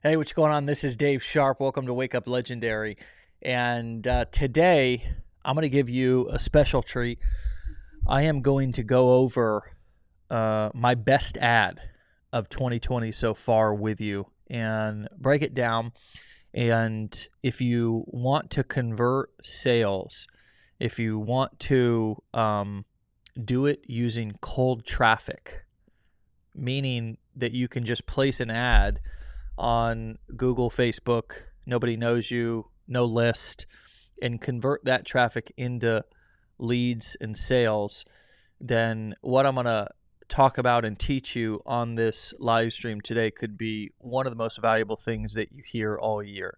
Hey, what's going on? This is Dave Sharpe. Welcome to Wake Up Legendary. And today, I'm going to give you a special treat. I am going to go over my best ad of 2020 so far with you and break it down. And if you want to convert sales, if you want to do it using cold traffic, meaning that you can just place an ad on Google, Facebook, nobody knows you, no list, and convert that traffic into leads and sales, then what I'm going to talk about and teach you on this live stream today could be one of the most valuable things that you hear all year.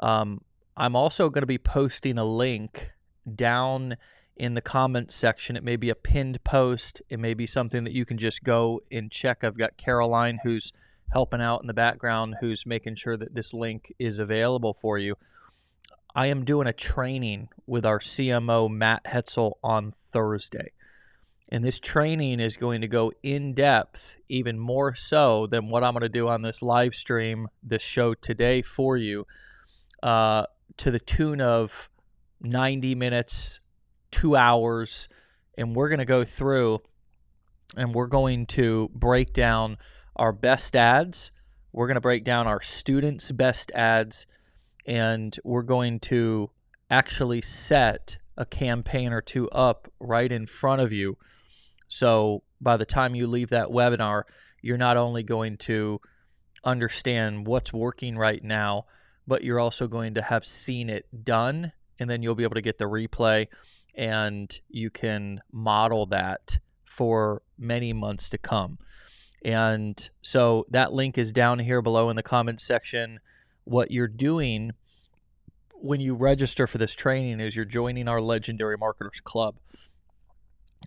I'm also going to be posting a link down in the comments section. It may be a pinned post. It may be something that you can just go and check. I've got Caroline who's helping out in the background, who's making sure that this link is available for you. I am doing a training with our CMO, Matt Hetzel, on Thursday. And this training is going to go in depth, even more so than what I'm going to do on this live stream, this show today for you, to the tune of 90 minutes, 2 hours. And we're going to go through and we're going to break down our best ads. We're going to break down our students' best ads, and we're going to actually set a campaign or two up right in front of you. So by the time you leave that webinar, you're not only going to understand what's working right now, but you're also going to have seen it done, and then you'll be able to get the replay, and you can model that for many months to come. And so that link is down here below in the comments section. What you're doing when you register for this training is you're joining our Legendary Marketers Club.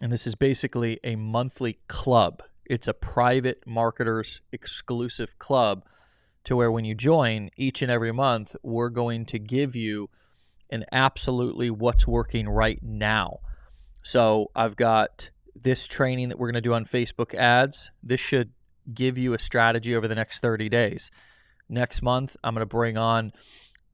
And this is basically a monthly club. It's a private marketers exclusive club to where when you join each and every month, we're going to give you an absolutely what's working right now. So I've got this training that we're going to do on Facebook ads. This should give you a strategy over the next 30 days. Next month, I'm going to bring on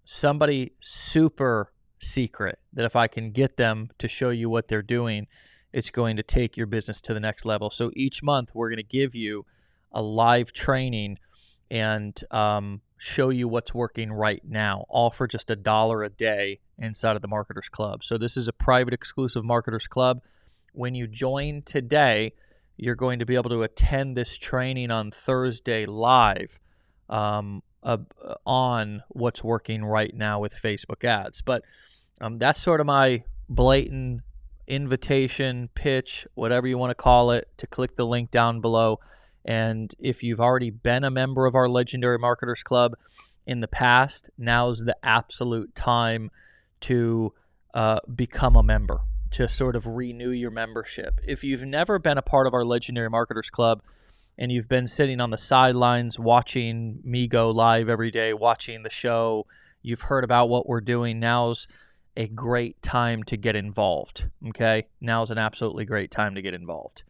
somebody super secret that if I can get them to show you what they're doing, it's going to take your business to the next level. So each month, we're going to give you a live training and show you what's working right now, all for just $1 a day inside of the Marketers Club. So this is a private exclusive Marketers Club. When you join today, you're going to be able to attend this training on Thursday live on what's working right now with Facebook ads. But that's sort of my blatant invitation, pitch, whatever you want to call it, to click the link down below. And if you've already been a member of our Legendary Marketers Club in the past, now's the absolute time to become a member, to sort of renew your membership. If you've never been a part of our Legendary Marketers Club and you've been sitting on the sidelines watching me go live every day, watching the show, you've heard about what we're doing, now's a great time to get involved, okay? Now's an absolutely great time to get involved.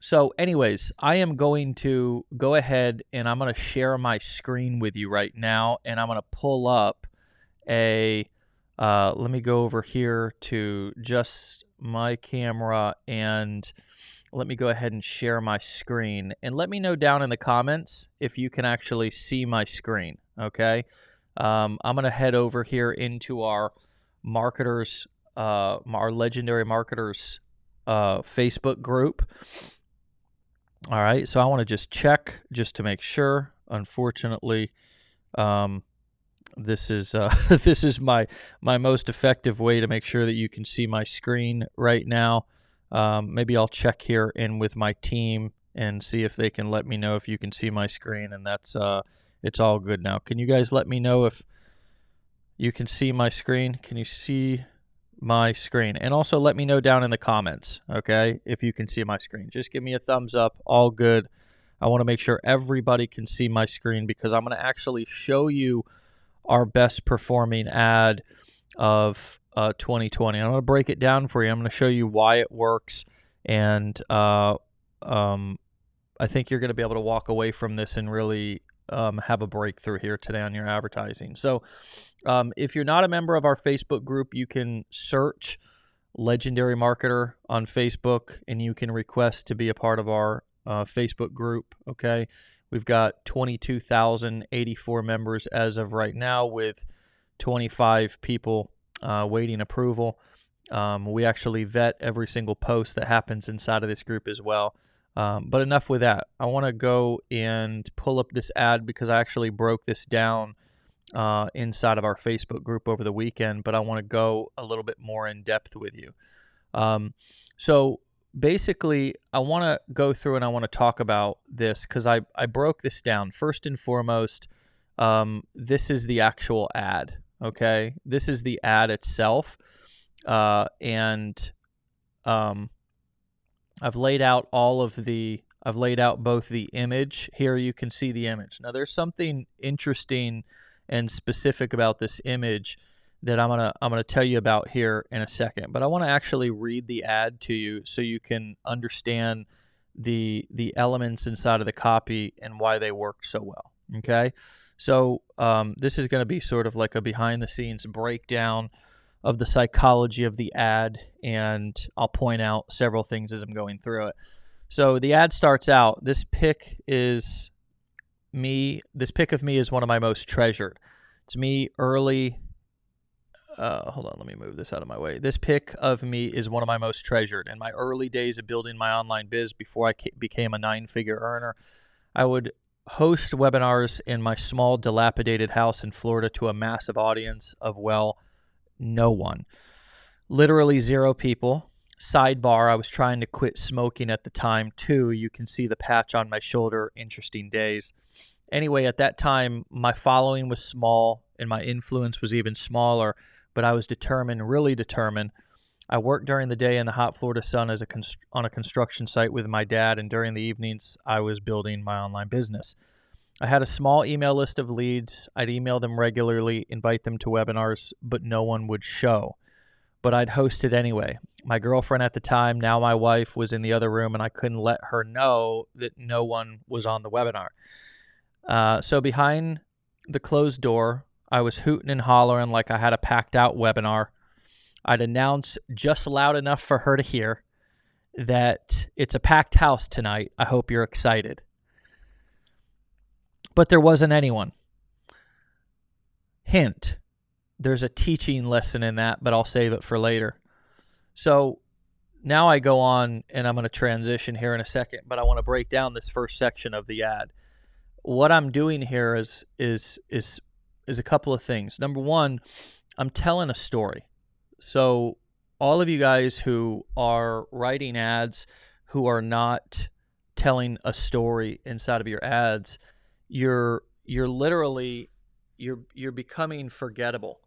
So anyways, I am going to go ahead and I'm going to share my screen with you right now, and I'm going to pull up a let me go over here to just my camera and let me go ahead and share my screen. And let me know down in the comments if you can actually see my screen, okay? I'm going to head over here into our marketers, our Legendary Marketers Facebook group. All right, so I want to just check just to make sure. Unfortunately, this is this is my most effective way to make sure that you can see my screen right now. Maybe I'll check here in with my team and see if they can let me know if you can see my screen, and that's it's all good now. Can you guys let me know if you can see my screen? Can you see my screen? And also let me know down in the comments, okay, if you can see my screen. Just give me a thumbs up. All good. I want to make sure everybody can see my screen because I'm going to actually show you our best performing ad of 2020. I'm going to break it down for you. I'm going to show you why it works, and I think you're going to be able to walk away from this and really have a breakthrough here today on your advertising. So if you're not a member of our Facebook group, you can search Legendary Marketer on Facebook, and you can request to be a part of our Facebook group, okay? We've got 22,084 members as of right now, with 25 people waiting approval. We actually vet every single post that happens inside of this group as well. But enough with that. I want to go and pull up this ad because I actually broke this down inside of our Facebook group over the weekend, but I want to go a little bit more in depth with you. So basically, I want to go through and I want to talk about this because I broke this down. First and foremost, this is the actual ad, okay? This is the ad itself, and I've laid out both the image. Here you can see the image. Now there's something interesting and specific about this image that I'm gonna tell you about here in a second. But I want to actually read the ad to you so you can understand the elements inside of the copy and why they work so well. Okay, so this is going to be sort of like a behind the scenes breakdown of the psychology of the ad, and I'll point out several things as I'm going through it. So the ad starts out, this pic of me is one of my most treasured. It's me early, hold on, let me move this out of my way. This pic of me is one of my most treasured. In my early days of building my online biz before I became a 9-figure earner, I would host webinars in my small dilapidated house in Florida to a massive audience of, well, no one. Literally 0 people. Sidebar, I was trying to quit smoking at the time too. You can see the patch on my shoulder. Interesting days. Anyway, at that time, my following was small and my influence was even smaller, but I was determined, really determined. I worked during the day in the hot Florida sun on a construction site with my dad, and during the evenings, I was building my online business. I had a small email list of leads. I'd email them regularly, invite them to webinars, but no one would show. But I'd host it anyway. My girlfriend at the time, now my wife, was in the other room, and I couldn't let her know that no one was on the webinar. So behind the closed door, I was hooting and hollering like I had a packed out webinar. I'd announce just loud enough for her to hear that it's a packed house tonight. I hope you're excited. But there wasn't anyone. Hint, there's a teaching lesson in that, but I'll save it for later. So now I go on, and I'm going to transition here in a second, but I want to break down this first section of the ad. What I'm doing here is a couple of things. Number one, I'm telling a story. So all of you guys who are writing ads who are not telling a story inside of your ads, you're literally becoming forgettable.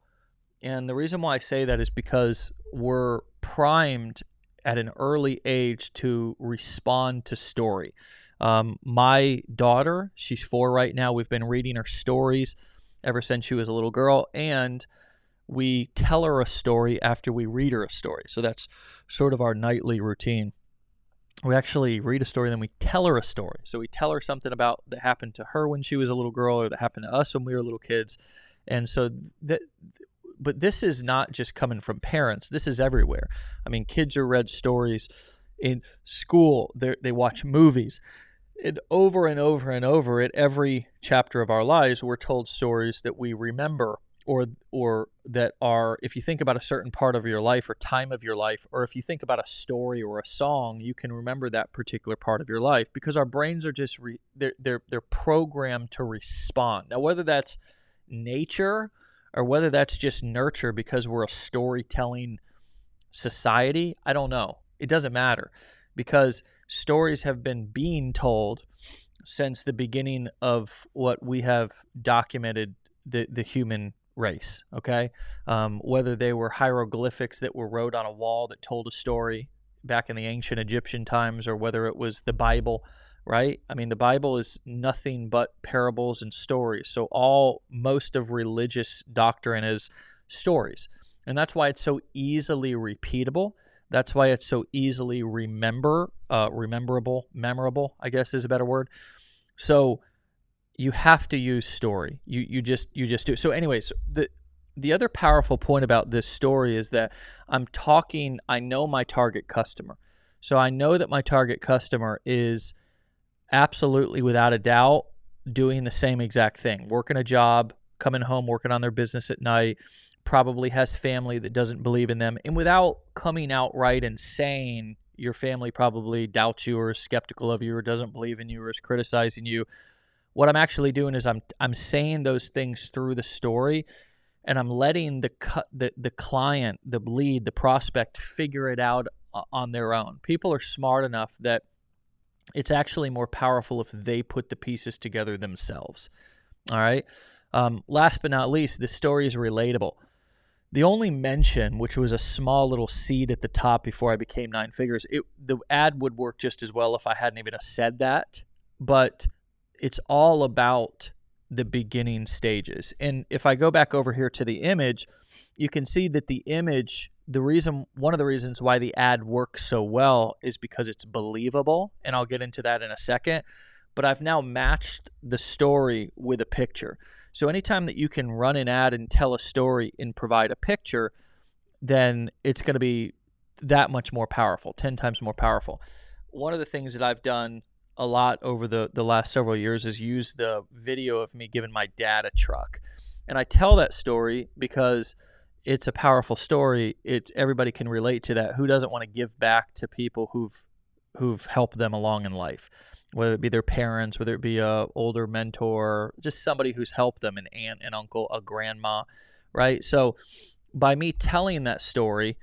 And the reason why I say that is because we're primed at an early age to respond to story. My daughter, she's 4 right now. We've been reading her stories ever since she was a little girl, and we tell her a story after we read her a story. So that's sort of our nightly routine. We actually read a story, then we tell her a story. So we tell her something about that happened to her when she was a little girl, or that happened to us when we were little kids. And so but this is not just coming from parents. This is everywhere. I mean, kids are read stories in school. They watch movies. And over and over and over, at every chapter of our lives, we're told stories that we remember, or that are, if you think about a certain part of your life or time of your life, or if you think about a story or a song, you can remember that particular part of your life, because our brains are just they're programmed to respond. Now, whether that's nature or whether that's just nurture because we're a storytelling society, I don't know. It doesn't matter, because stories have been being told since the beginning of what we have documented the human race, okay? Whether they were hieroglyphics that were wrote on a wall that told a story back in the ancient Egyptian times, or whether it was the Bible, right? I mean, the Bible is nothing but parables and stories. So most of religious doctrine is stories. And that's why it's so easily repeatable. That's why it's so easily memorable, I guess is a better word. So you have to use story. You just do. So anyways, the other powerful point about this story is that I know my target customer. So I know that my target customer is absolutely, without a doubt, doing the same exact thing, working a job, coming home, working on their business at night, probably has family that doesn't believe in them. And without coming out right and saying your family probably doubts you or is skeptical of you or doesn't believe in you or is criticizing you, what I'm actually doing is I'm saying those things through the story, and I'm letting the client, the lead, the prospect figure it out on their own. People are smart enough that it's actually more powerful if they put the pieces together themselves. All right. Last but not least, the story is relatable. The only mention, which was a small little seed at the top before I became nine figures, the ad would work just as well if I hadn't even said that. But it's all about the beginning stages. And if I go back over here to the image, you can see that the image, one of the reasons why the ad works so well is because it's believable. And I'll get into that in a second. But I've now matched the story with a picture. So anytime that you can run an ad and tell a story and provide a picture, then it's going to be that much more powerful, 10 times more powerful. One of the things that I've done a lot over the last several years is use the video of me giving my dad a truck. And I tell that story because it's a powerful story. Everybody can relate to that. Who doesn't want to give back to people who've helped them along in life? Whether it be their parents, whether it be a older mentor, just somebody who's helped them, an aunt, an uncle, a grandma, right? So by me telling that story,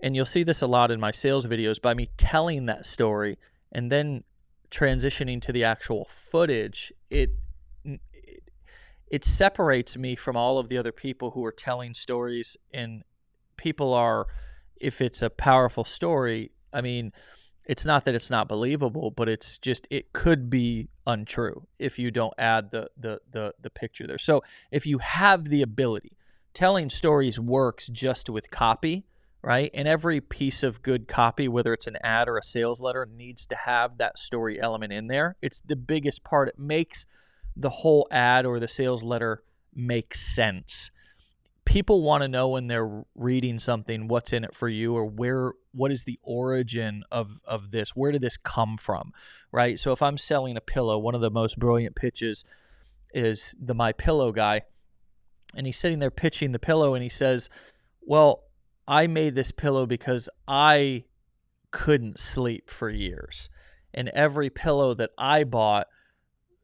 and you'll see this a lot in my sales videos, by me telling that story and then transitioning to the actual footage, it separates me from all of the other people who are telling stories. And people are, if it's a powerful story, I mean, it's not that it's not believable, but it's just, it could be untrue if you don't add the picture there. So if you have the ability, telling stories works just with copy, right? And every piece of good copy, whether it's an ad or a sales letter, needs to have that story element in there. It's the biggest part. It makes the whole ad or the sales letter make sense. People want to know when they're reading something, what's in it for you, or what is the origin of this? Where did this come from, right? So if I'm selling a pillow, one of the most brilliant pitches is the My Pillow guy. And he's sitting there pitching the pillow and he says, well, I made this pillow because I couldn't sleep for years. And every pillow that I bought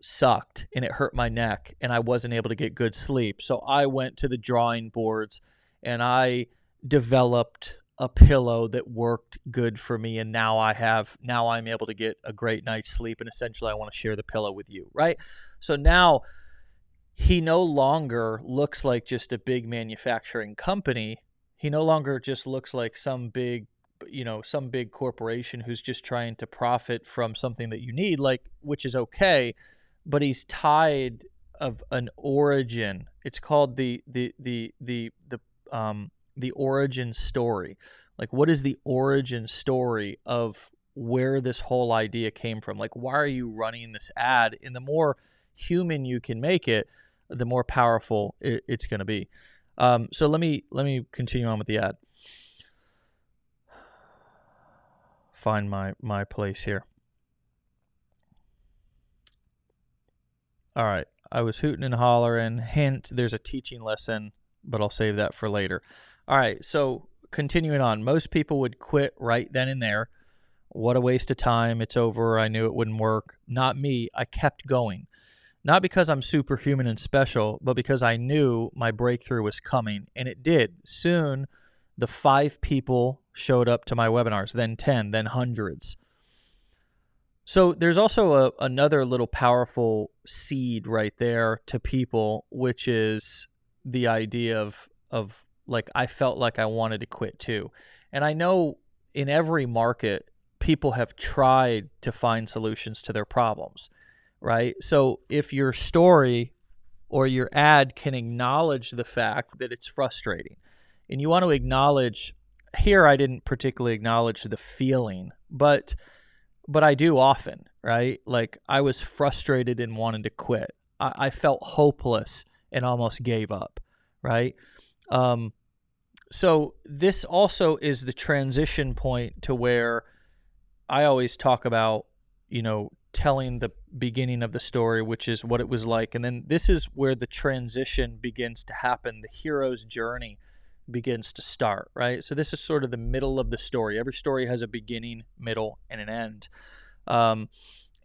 sucked and it hurt my neck and I wasn't able to get good sleep. So I went to the drawing boards and I developed a pillow that worked good for me. And now I'm able to get a great night's sleep. And essentially I want to share the pillow with you, right? So now he no longer looks like just a big manufacturing company. He no longer just looks like some big corporation who's just trying to profit from something that you need, which is okay. But he's tied of an origin. It's called the origin story. Like, what is the origin story of where this whole idea came from? Like, why are you running this ad? And the more human you can make it, the more powerful it's going to be. So let me continue on with the ad. Find my place here. All right. I was hooting and hollering. Hint, there's a teaching lesson, but I'll save that for later. All right. So continuing on, most people would quit right then and there. What a waste of time. It's over. I knew it wouldn't work. Not me. I kept going. Not because I'm superhuman and special, but because I knew my breakthrough was coming, and it did. Soon, the 5 people showed up to my webinars, then 10, then hundreds. So there's also another little powerful seed right there to people, which is the idea of like, I felt like I wanted to quit too. And I know in every market, people have tried to find solutions to their problems, right? So if your story or your ad can acknowledge the fact that it's frustrating, and you want to acknowledge, here I didn't particularly acknowledge the feeling, but I do often, right? Like, I was frustrated and wanted to quit. I felt hopeless and almost gave up, right? So this also is the transition point to where I always talk about, telling the beginning of the story, which is what it was like. And then this is where the transition begins to happen. The hero's journey begins to start, right? So this is sort of the middle of the story. Every story has a beginning, middle, and an end.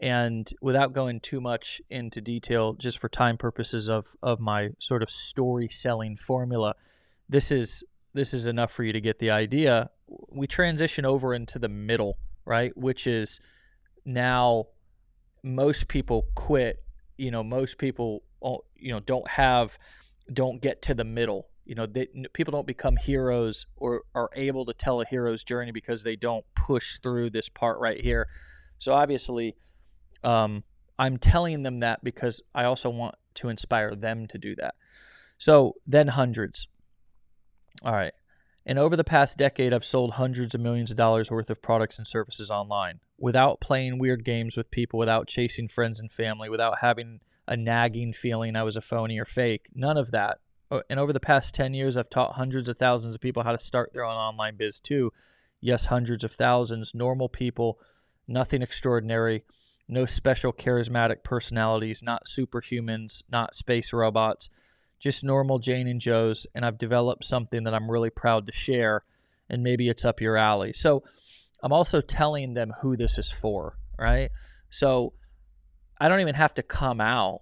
And without going too much into detail, just for time purposes of my sort of story selling formula, this is enough for you to get the idea. We transition over into the middle, right? Which is now most people quit. Most people, don't get to the middle. People don't become heroes or are able to tell a hero's journey because they don't push through this part right here. So obviously, I'm telling them that because I also want to inspire them to do that. So then hundreds. All right. And over the past decade, I've sold hundreds of millions of dollars worth of products and services online without playing weird games with people, without chasing friends and family, without having a nagging feeling I was a phony or fake. None of that. And over the past 10 years, I've taught hundreds of thousands of people how to start their own online biz too. Yes, hundreds of thousands, normal people, nothing extraordinary, no special charismatic personalities, not superhumans, not space robots, just normal Jane and Joes. And I've developed something that I'm really proud to share, and maybe it's up your alley. So I'm also telling them who this is for, right? So I don't even have to come out,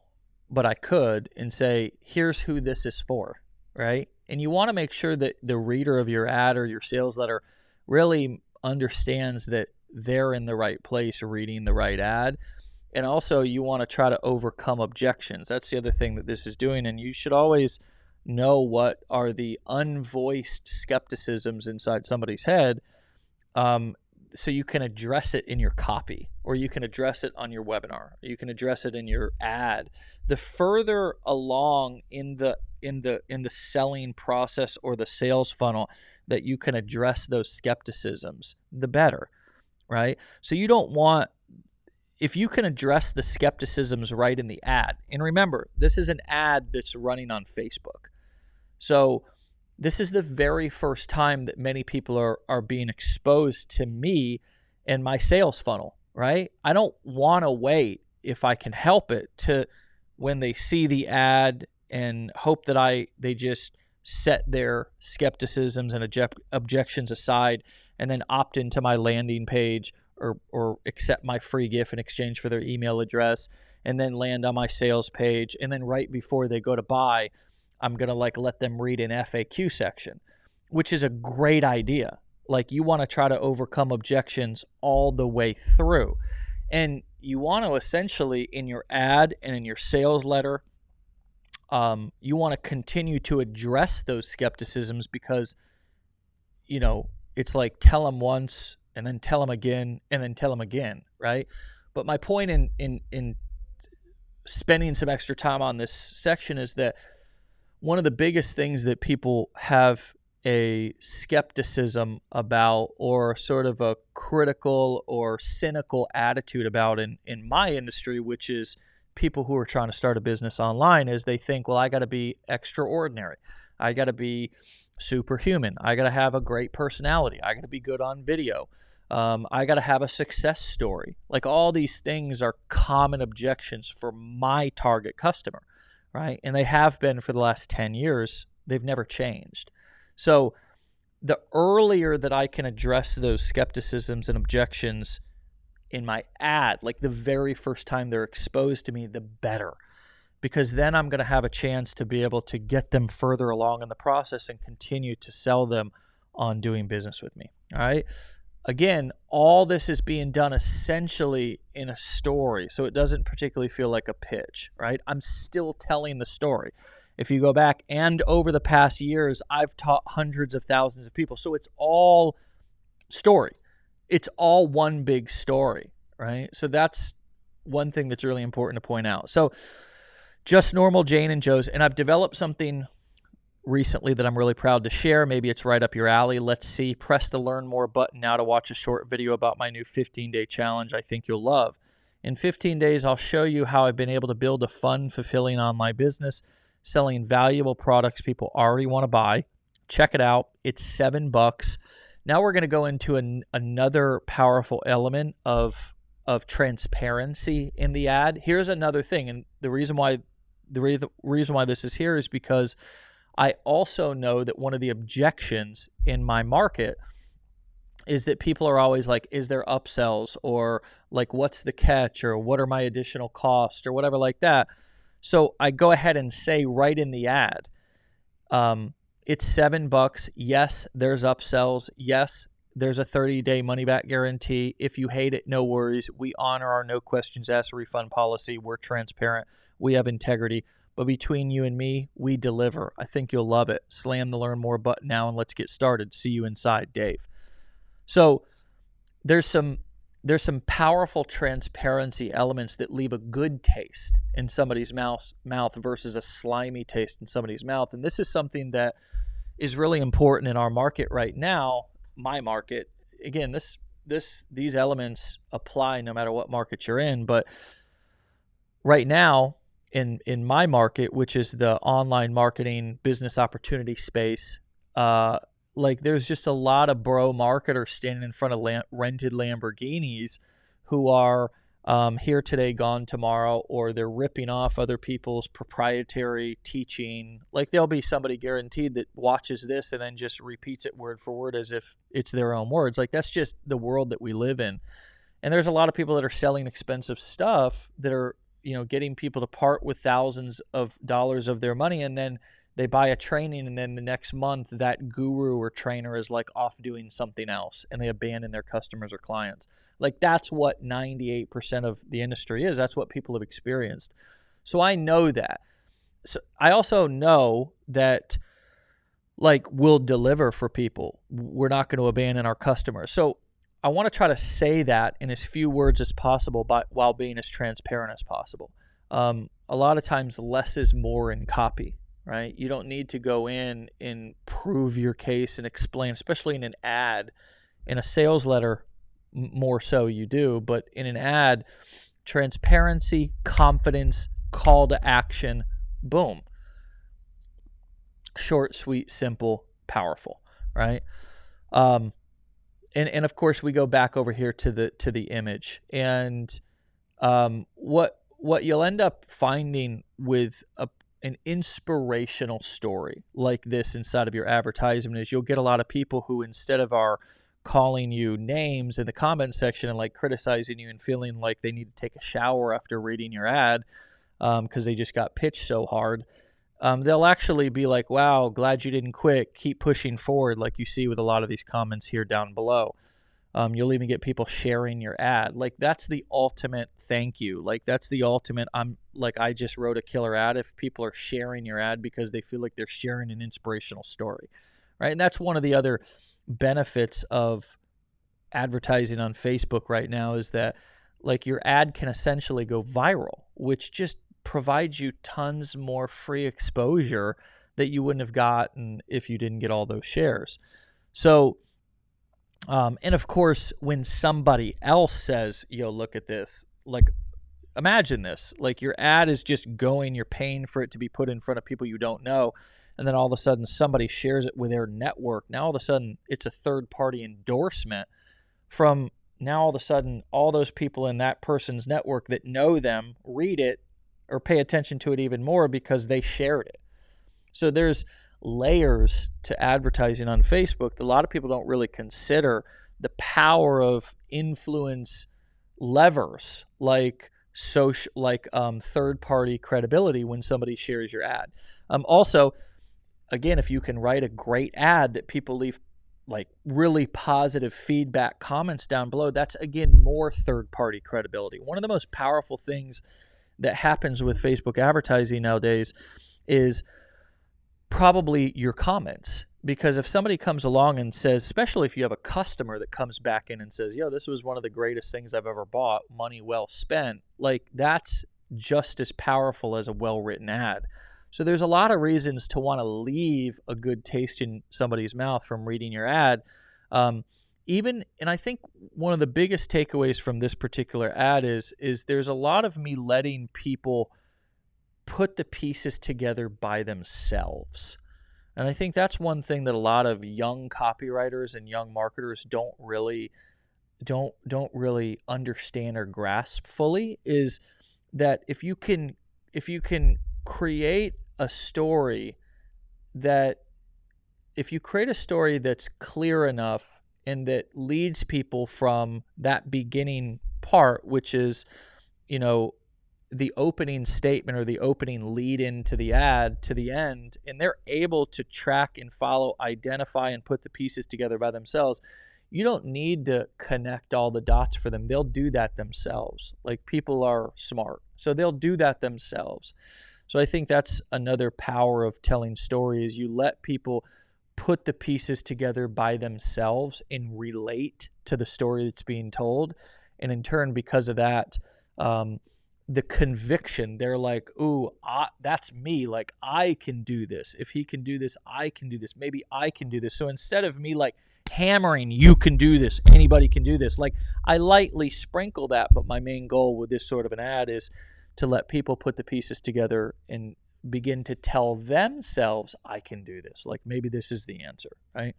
but I could and say, here's who this is for, right? And you want to make sure that the reader of your ad or your sales letter really understands that they're in the right place reading the right ad. And also you want to try to overcome objections. That's the other thing that this is doing. And you should always know what are the unvoiced skepticisms inside somebody's head, so you can address it in your copy, or you can address it on your webinar, or you can address it in your ad. The further along in the selling process or the sales funnel that you can address those skepticisms, the better, right? So you don't want, if you can address the skepticisms right in the ad, and remember, this is an ad that's running on Facebook. So this is the very first time that many people are being exposed to me and my sales funnel, right? I don't want to wait, if I can help it, to when they see the ad and hope that they just set their skepticisms and objections aside and then opt into my landing page or accept my free gift in exchange for their email address and then land on my sales page. And then right before they go to buy, I'm going to let them read an FAQ section, which is a great idea. You want to try to overcome objections all the way through. And you want to essentially, in your ad and in your sales letter, you want to continue to address those skepticisms because, it's like tell them once and then tell them again and then tell them again, right? But my point in spending some extra time on this section is that one of the biggest things that people have a skepticism about, or sort of a critical or cynical attitude about in my industry, which is people who are trying to start a business online, is they think, well, I got to be extraordinary. I got to be superhuman. I got to have a great personality. I got to be good on video. I got to have a success story. All these things are common objections for my target customer, right? And they have been for the last 10 years. They've never changed. So the earlier that I can address those skepticisms and objections in my ad, the very first time they're exposed to me, the better. Because then I'm going to have a chance to be able to get them further along in the process and continue to sell them on doing business with me. All right. Again, all this is being done essentially in a story, so it doesn't particularly feel like a pitch, right? I'm still telling the story. If you go back and over the past years, I've taught hundreds of thousands of people, so it's all story. It's all one big story, right? So that's one thing that's really important to point out. So just normal Jane and Joes, and I've developed something recently that I'm really proud to share. Maybe it's right up your alley. Let's see. Press the Learn More button now to watch a short video about my new 15-day challenge I think you'll love. In 15 days, I'll show you how I've been able to build a fun, fulfilling online business, selling valuable products people already want to buy. Check it out. It's $7. Now we're going to go into another powerful element of transparency in the ad. Here's another thing, and the reason why this is here is because I also know that one of the objections in my market is that people are always like, is there upsells, or like, what's the catch, or what are my additional costs, or whatever like that. So I go ahead and say right in the ad, it's $7. Yes, there's upsells. Yes, there's a 30-day money-back guarantee. If you hate it, no worries. We honor our no questions asked refund policy. We're transparent. We have integrity. But between you and me, we deliver. I think you'll love it. Slam the learn more button now and let's get started. See you inside, Dave. So there's some powerful transparency elements that leave a good taste in somebody's mouth versus a slimy taste in somebody's mouth. And this is something that is really important in our market right now. My market, again, these elements apply no matter what market you're in. But right now in my market, which is the online marketing business opportunity space, like there's just a lot of bro marketers standing in front of rented Lamborghinis who are here today, gone tomorrow, or they're ripping off other people's proprietary teaching. Like there'll be somebody guaranteed that watches this and then just repeats it word for word as if it's their own words. Like that's just the world that we live in. And there's a lot of people that are selling expensive stuff that are, getting people to part with thousands of dollars of their money, and then they buy a training, and then the next month that guru or trainer is like off doing something else, and they abandon their customers or clients. Like that's what 98% of the industry is. That's what people have experienced. So I know that. So I also know that like we'll deliver for people. We're not going to abandon our customers. So I want to try to say that in as few words as possible, while being as transparent as possible. A lot of times less is more in copy. Right? You don't need to go in and prove your case and explain, especially in an ad. In a sales letter, more so you do, but in an ad, transparency, confidence, call to action, boom. Short, sweet, simple, powerful, right? And of course we go back over here to the image, and what you'll end up finding with an inspirational story like this inside of your advertisement is you'll get a lot of people who, instead of are calling you names in the comment section and like criticizing you and feeling like they need to take a shower after reading your ad because they just got pitched so hard, they'll actually be like, wow, glad you didn't quit. Keep pushing forward, like you see with a lot of these comments here down below. You'll even get people sharing your ad. Like that's the ultimate thank you. Like that's the ultimate, I just wrote a killer ad, if people are sharing your ad because they feel like they're sharing an inspirational story, right? And that's one of the other benefits of advertising on Facebook right now is that like your ad can essentially go viral, which just provides you tons more free exposure that you wouldn't have gotten if you didn't get all those shares. So, and of course, when somebody else says, yo, look at this, like, imagine this, like your ad is just going, you're paying for it to be put in front of people you don't know. And then all of a sudden somebody shares it with their network. Now all of a sudden it's a third party endorsement from now all of a sudden all those people in that person's network that know them read it or pay attention to it even more because they shared it. So there's layers to advertising on Facebook that a lot of people don't really consider the power of influence levers like social, like third-party credibility when somebody shares your ad. Also, again, if you can write a great ad that people leave like really positive feedback comments down below, that's again more third-party credibility. One of the most powerful things that happens with Facebook advertising nowadays is probably your comments. Because if somebody comes along and says, especially if you have a customer that comes back in and says, yo, this was one of the greatest things I've ever bought, money well spent, like that's just as powerful as a well-written ad. So there's a lot of reasons to want to leave a good taste in somebody's mouth from reading your ad. and I think one of the biggest takeaways from this particular ad is there's a lot of me letting people put the pieces together by themselves. And I think that's one thing that a lot of young copywriters and young marketers don't really understand or grasp fully, is that if you can create a story that if you create a story that's clear enough and that leads people from that beginning part, which is, the opening statement or the opening lead into the ad, to the end, and they're able to track and follow, identify, and put the pieces together by themselves, you don't need to connect all the dots for them. They'll do that themselves. Like, people are smart, so they'll do that themselves. So I think that's another power of telling stories. You let people put the pieces together by themselves and relate to the story that's being told. And in turn, because of that, the conviction, they're like, ooh, that's me. Like, I can do this. If he can do this, I can do this. Maybe I can do this. So instead of me like hammering, you can do this, anybody can do this, like, I lightly sprinkle that. But my main goal with this sort of an ad is to let people put the pieces together and begin to tell themselves, I can do this. Like, maybe this is the answer, right?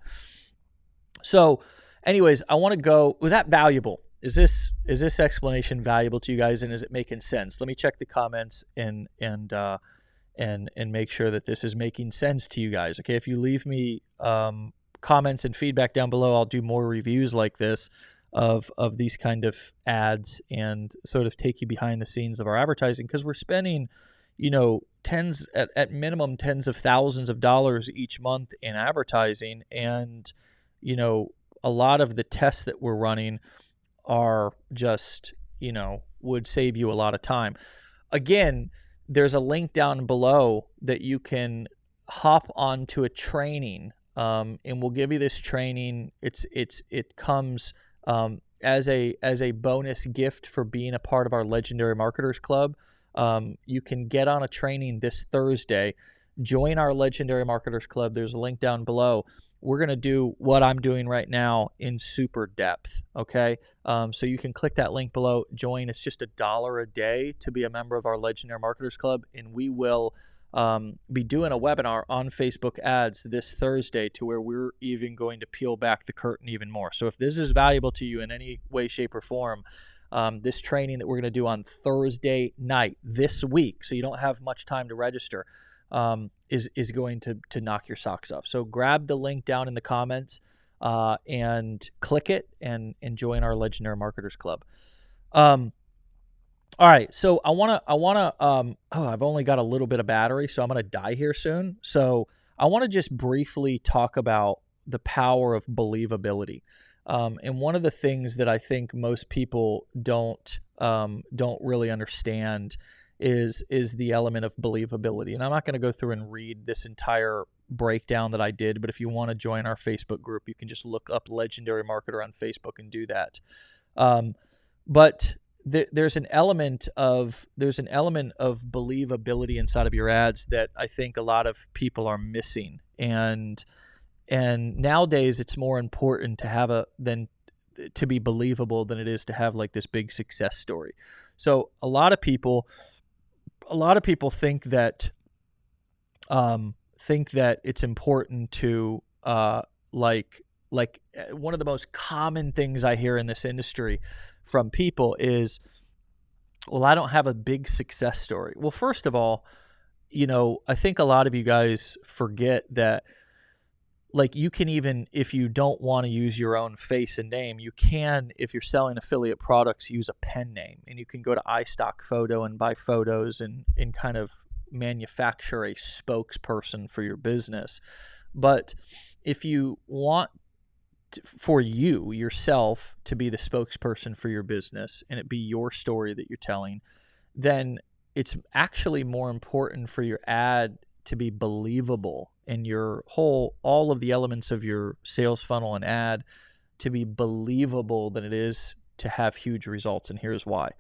So anyways, I want to go, was that valuable? Is this explanation valuable to you guys, and is it making sense? Let me check the comments and make sure that this is making sense to you guys. Okay, if you leave me comments and feedback down below, I'll do more reviews like this of these kind of ads and sort of take you behind the scenes of our advertising, because we're spending, at minimum tens of thousands of dollars each month in advertising, and a lot of the tests that we're running are just, would save you a lot of time. Again, there's a link down below that you can hop onto a training, and we'll give you this training. It comes as a bonus gift for being a part of our Legendary Marketers Club. You can get on a training this Thursday. Join our Legendary Marketers Club. There's a link down below. We're going to do what I'm doing right now in super depth, okay? So you can click that link below, join. It's just $1 a day to be a member of our Legendary Marketers Club, and we will be doing a webinar on Facebook ads this Thursday, to where we're even going to peel back the curtain even more. So if this is valuable to you in any way, shape, or form, this training that we're going to do on Thursday night this week, so you don't have much time to register, is going to knock your socks off. So grab the link down in the comments and click it and join our Legendary Marketers Club. All right, so I wanna I've only got a little bit of battery, so I'm gonna die here soon. So I want to just briefly talk about the power of believability. And one of the things that I think most people don't really understand is the element of believability. And I'm not going to go through and read this entire breakdown that I did, but if you want to join our Facebook group, you can just look up Legendary Marketer on Facebook and do that. But there's an element of believability inside of your ads that I think a lot of people are missing. And nowadays it's more important to have to be believable than it is to have like this big success story. So a lot of people think that it's important to like one of the most common things I hear in this industry from people is, well, I don't have a big success story. Well, first of all, I think a lot of you guys forget that, like, you can, even if you don't want to use your own face and name, you can, if you're selling affiliate products, use a pen name, and you can go to iStock Photo and buy photos and kind of manufacture a spokesperson for your business. But if you want for you yourself to be the spokesperson for your business and it be your story that you're telling, then it's actually more important for your ad to be believable, and all of the elements of your sales funnel and ad to be believable than it is to have huge results. And here's why.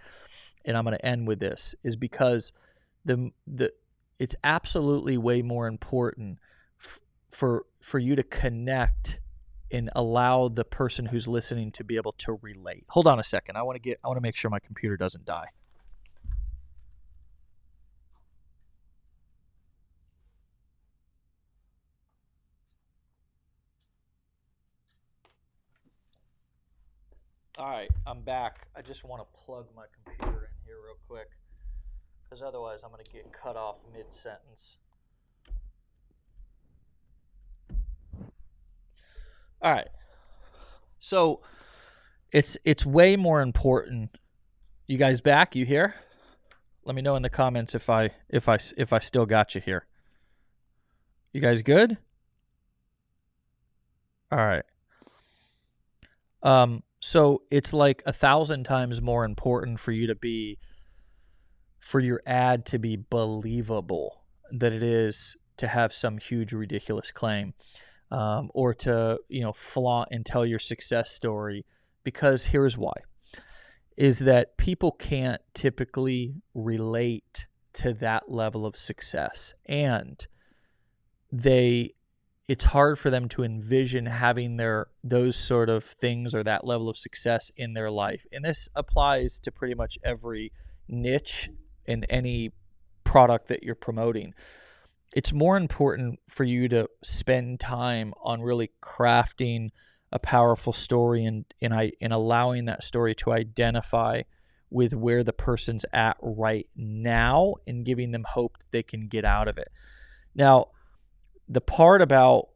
And I'm going to end with this, is because it's absolutely way more important for you to connect and allow the person who's listening to be able to relate. Hold on a second. I want to make sure my computer doesn't die. All right, I'm back. I just want to plug my computer in here real quick, because otherwise I'm going to get cut off mid-sentence. All right. So it's way more important. You guys back? You here? Let me know in the comments if I still got you here. You guys good? All right. So it's like 1,000 times more important for your ad to be believable than it is to have some huge ridiculous claim, or to flaunt and tell your success story. Because here's why: is that people can't typically relate to that level of success, and it's hard for them to envision having those sort of things or that level of success in their life. And this applies to pretty much every niche and any product that you're promoting. It's more important for you to spend time on really crafting a powerful story and allowing that story to identify with where the person's at right now and giving them hope that they can get out of it. Now, the part about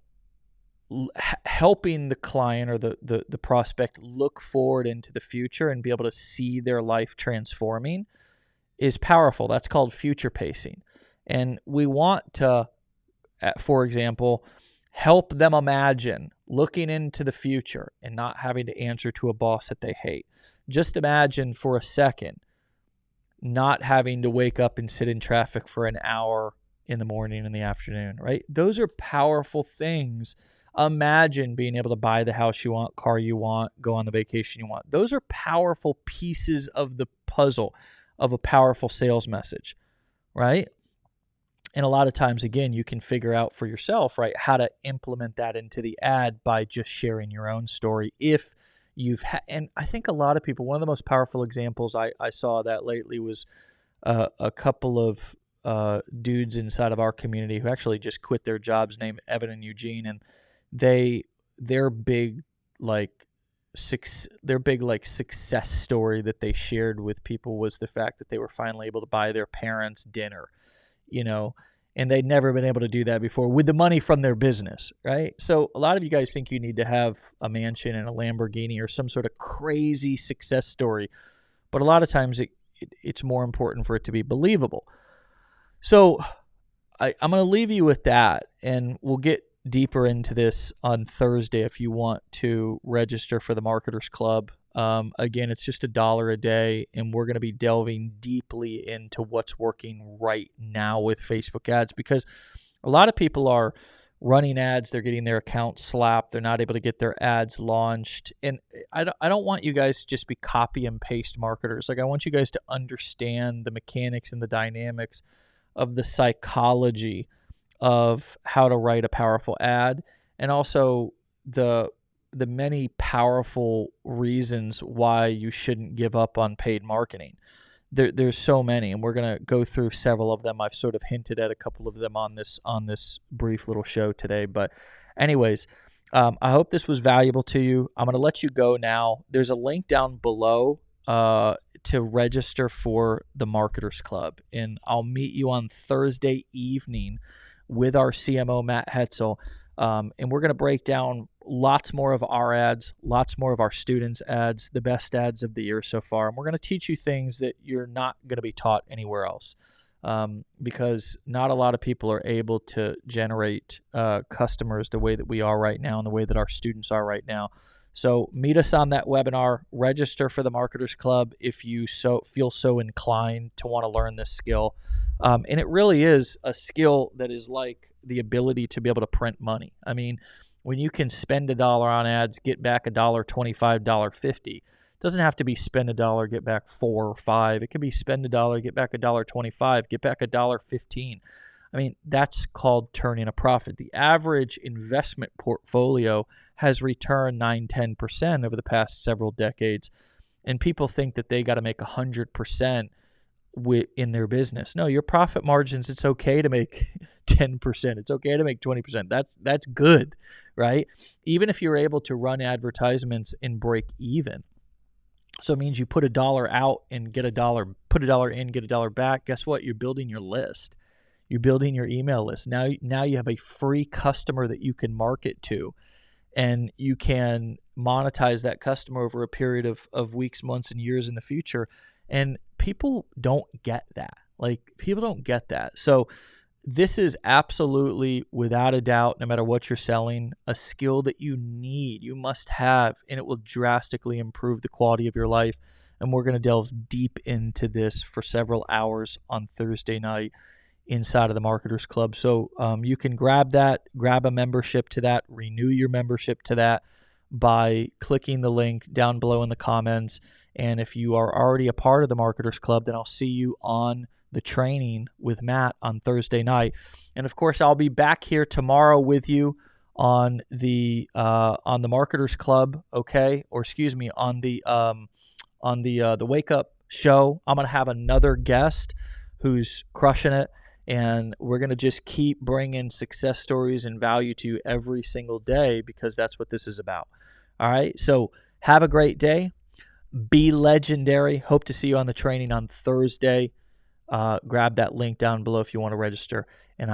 helping the client or the prospect look forward into the future and be able to see their life transforming is powerful. That's called future pacing. And we want to, for example, help them imagine looking into the future and not having to answer to a boss that they hate. Just imagine for a second not having to wake up and sit in traffic for an hour in the morning and the afternoon, right? Those are powerful things. Imagine being able to buy the house you want, car you want, go on the vacation you want. Those are powerful pieces of the puzzle of a powerful sales message, right? And a lot of times, again, you can figure out for yourself, right, how to implement that into the ad by just sharing your own story. If you've and I think a lot of people, one of the most powerful examples I saw that lately was a couple of dudes inside of our community who actually just quit their jobs, named Evan and Eugene, and their big success story that they shared with people was the fact that they were finally able to buy their parents dinner, and they'd never been able to do that before with the money from their business, right? So a lot of you guys think you need to have a mansion and a Lamborghini or some sort of crazy success story, but a lot of times it's more important for it to be believable. So I'm going to leave you with that, and we'll get deeper into this on Thursday if you want to register for the Marketers Club. Again, it's just $1 a day, and we're going to be delving deeply into what's working right now with Facebook ads, because a lot of people are running ads. They're getting their account slapped. They're not able to get their ads launched. And I don't want you guys to just be copy and paste marketers. I want you guys to understand the mechanics and the dynamics of the psychology of how to write a powerful ad, and also the many powerful reasons why you shouldn't give up on paid marketing. There's so many, and we're going to go through several of them. I've sort of hinted at a couple of them on this brief little show today. But anyways, I hope this was valuable to you. I'm going to let you go now. There's a link down below to register for the Marketers Club, and I'll meet you on Thursday evening with our CMO, Matt Hetzel, and we're going to break down lots more of our ads, lots more of our students' ads, the best ads of the year so far, and we're going to teach you things that you're not going to be taught anywhere else, because not a lot of people are able to generate customers the way that we are right now and the way that our students are right now. So meet us on that webinar. Register for the Marketers Club if you feel so inclined to want to learn this skill. And it really is a skill that is like the ability to be able to print money. I mean, when you can spend $1 on ads, get back $1.25, $1.50. It doesn't have to be spend $1, get back $4 or $5. It could be spend $1, get back $1.25, get back $1.15. I mean, that's called turning a profit. The average investment portfolio has returned 9-10% over the past several decades. And people think that they got to make 100% in their business. No, your profit margins, it's okay to make 10%. It's okay to make 20%. That's good, right? Even if you're able to run advertisements and break even. So it means you put $1 out and get $1, put $1 in, get $1 back. Guess what? You're building your list. You're building your email list. Now you have a free customer that you can market to, and you can monetize that customer over a period of weeks, months, and years in the future. And people don't get that. People don't get that. So this is absolutely, without a doubt, no matter what you're selling, a skill that you need, you must have, and it will drastically improve the quality of your life. And we're going to delve deep into this for several hours on Thursday night inside of the Marketers Club. So you can grab a membership to that, renew your membership to that by clicking the link down below in the comments. And if you are already a part of the Marketers Club, then I'll see you on the training with Matt on Thursday night. And of course, I'll be back here tomorrow with you on the Marketers Club, okay? Or excuse me, on the Wake Up show. I'm gonna have another guest who's crushing it, and we're gonna just keep bringing success stories and value to you every single day, because that's what this is about. All right. So have a great day. Be legendary. Hope to see you on the training on Thursday. Grab that link down below if you want to register.